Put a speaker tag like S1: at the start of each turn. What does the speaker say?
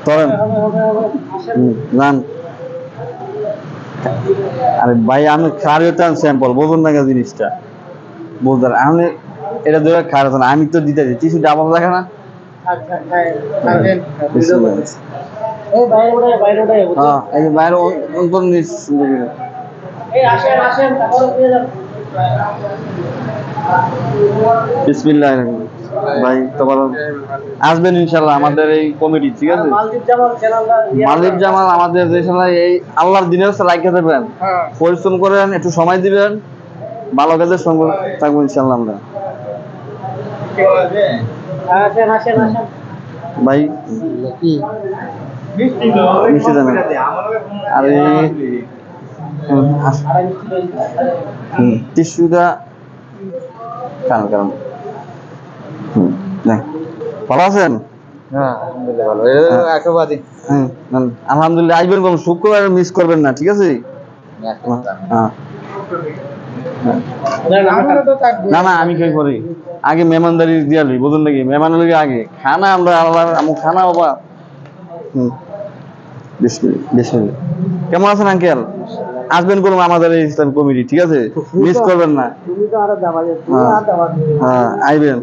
S1: তরেন যান। আরে ভাই আমি খারিওটান স্যাম্পল বুঝুন না জিনিসটা বুঝলেন আমি এটা ধরে খারাপ আমি তো দিতে দিই টিস্যু ডাবল লাগে না হ্যাঁ এই বাইরে অন্তর বিসমিল্লাহির ভাই তোমার আসবেন ইনশাআল্লাহ আমাদের এই কমিটি ঠিক আছে মালিক জামাল আমাদের যে সময় এই আল্লাহর দিনের হচ্ছে রাইখা দেবেন পরিশ্রম করেন একটু সময় দিবেন ভালো কাজের সঙ্গে থাকবো ইনশাআল্লাহ আমরা ভাই মিষ্টি দেন আরে টিস্যুটা কারণ কারণ ভালো আছেন আলহামদুলিল্লাহ আসবেন কোন শুক্রবার মিস করবেন না ঠিক আছে না না আমি কই করি আগে মেহমানদারি দিয়া লই বুঝুন নাকি মেহমান লই আগে খানা আমরা আলাদা খানা বাবা বিসমিল্লাহ কেমন আছেন আঙ্কেল আসবেন কোন আমাদের এই ইসলাম কমিটি ঠিক আছে মিস করবেন না হ্যাঁ আইবেন